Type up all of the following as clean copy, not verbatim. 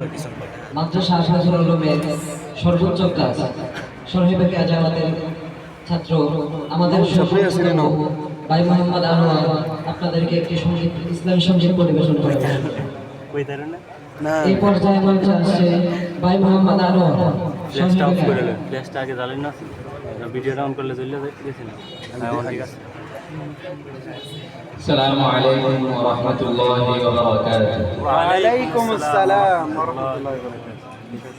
মাদ্রাসা আশরাফুল আলমের সর্বোচ্চ ক্লাস সরহেবাকে আজাওয়াতের ছাত্র আমাদের ভাই মোহাম্মদ আনোয়ার আপনাদেরকে একটি সঙ্গীত ইসলামী সঙ্গীত পরিবেশন করবেন। এই পর্যায়ে মঞ্চে আসছে ভাই মোহাম্মদ আনোয়ার। ফ্ল্যাশটা আগে জ্বালেন না, ভিডিওটা অন করলে চলে গেছে না। ঠিক আছে। আসসালামু আলাইকুম ওয়া রাহমাতুল্লাহি ওয়া বারাকাতুহু। ওয়া আলাইকুম আসসালাম ওয়া রাহমাতুল্লাহি ওয়া বারাকাতুহু।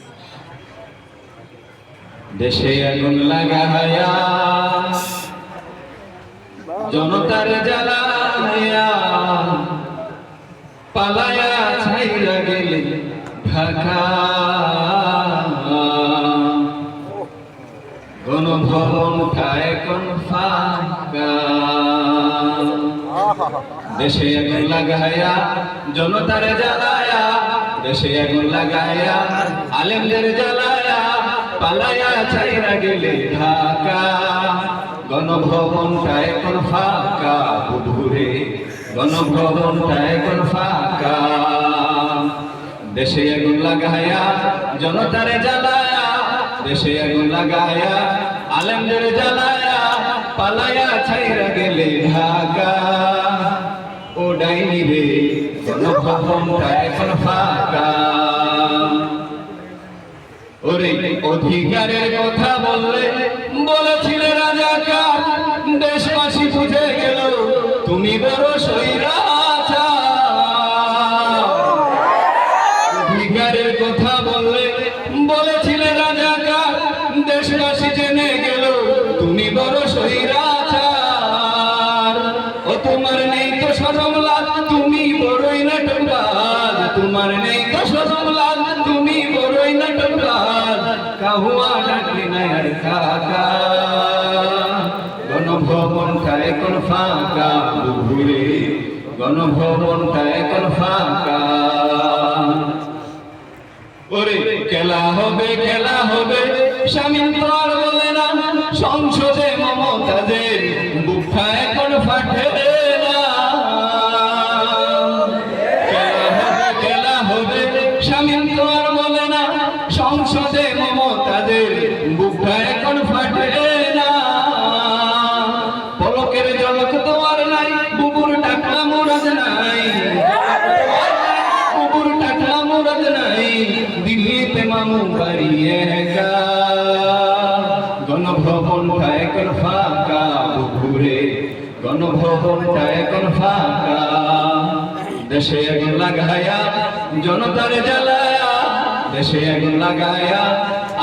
দেশে আগুন লাগায়া জনতার জ্বালায়া পালায়া ছাইরা গেলে ঢাকা, গণভবনটা এখন ফাঁকা। দেশে আগুন লাগায়া জনতার জ্বালায়া, দেশে আগুন লাগায়া আলেমদের জ্বালায়া পালায়া ছাইরা গেলে ঢাকা, গণভবনটা এখন ফাঁকা। বুধুরে গণভবনটা এখন ফাঁকা। দেশে আগুন লাগায়া জনতার জ্বালায়া, দেশে আগুন লাগায়া আলেমদের জ্বালায়া পালায়া ছাইরা গেলে ঢাকা। ও ডাইনি রে গণভবনটা এখন ফাঁকা। ওরে অধিকারের কথা বললে বলেছিলে রাজাকার, দেশবাসী বুঝে গেল তুমি বড় স্বৈরাচার। অধিকারের কথা বললে বলেছিলে রাজাকার, দেশবাসী জেনে গেল তুমি বড় স্বৈরাচার। ও তোমার নেই তো শরম লাজ, তুমি বড়ই নাটকবাজ। তোমার নেই তো শরম লাজ, তুমি বড়ই নাটকবাজ। কাহুয়া ডাকলি না আর কাকা, গণভবনটা এখন ফাঁকা। বুঝুরে গণভবনটা এখন ফাঁকা। ওরে খেলা হবে খেলা হবে স্বামী তো আর বলে না, সংসদে মমতাজের বুকটা এখন ফাটে না। খেলা হবে স্বামী তো আর বলে না, সংসদে মমতাজের বুকটা এখন ফাটে না। পলকের জলক তো আর নাই, বুবুর টাকা মোরাজ নাই, বুবুর টাকা মোরাজ নাই। দিল্লিতে মামু বাড়ি একা, গণভবনটা এখন ফাঁকা। বুবুরে গণভবনটা এখন ফাঁকা। দেশে আগুন লাগায়া জনতার জ্বালায়া, দেশে আগুন লাগায়া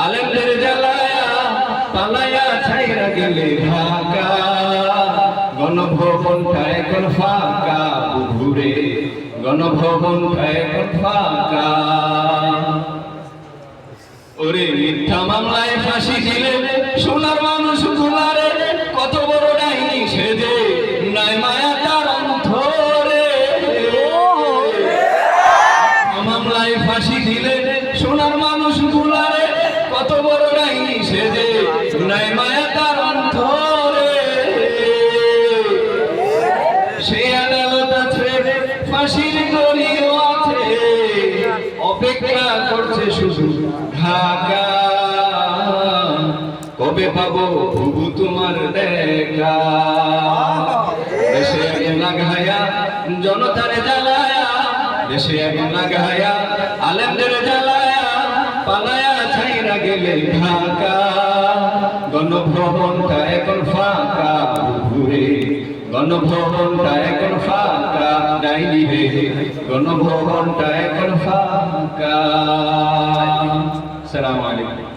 আলেমদের জ্বালায়া পালায়া ছাইরা গেলে ঢাকা, গণভবনটা এখন ফাঁকা। বুবুরে গণভবনটা এখন ফাঁকা। ওরে মিথ্যা মামলায় ফাঁসি দিলে সোনার মানুষ গুলারে, কত বড় ডাইনি সেজে নাই মায়া তার অন্তরে। মামলায় ফাঁসি দিলে সোনার মানুষ গুলারে, কত বড় ডাইনি সেজে নাই মায়া তার অন্তরে। সে আদালত আছে, ফাঁসির দড়িও আছে, অপেক্ষা করছে শুধু ঢাকা। কবে পাবো বুবু তোমার দেখা? দেশে আগুন লাগায়া জনতার জ্বালায়া, দেশে আগুন লাগায়া আলেমদের জ্বালায়া পালায়া ছাইরা গেলে ঢাকা, গণভবনটা এখন ফাঁকা। বুবুরে গণভবনটা এখন ফাঁকা। ডাইনি রে গণভবনটা এখন ফাঁকা। আসসালামু আলাইকুম।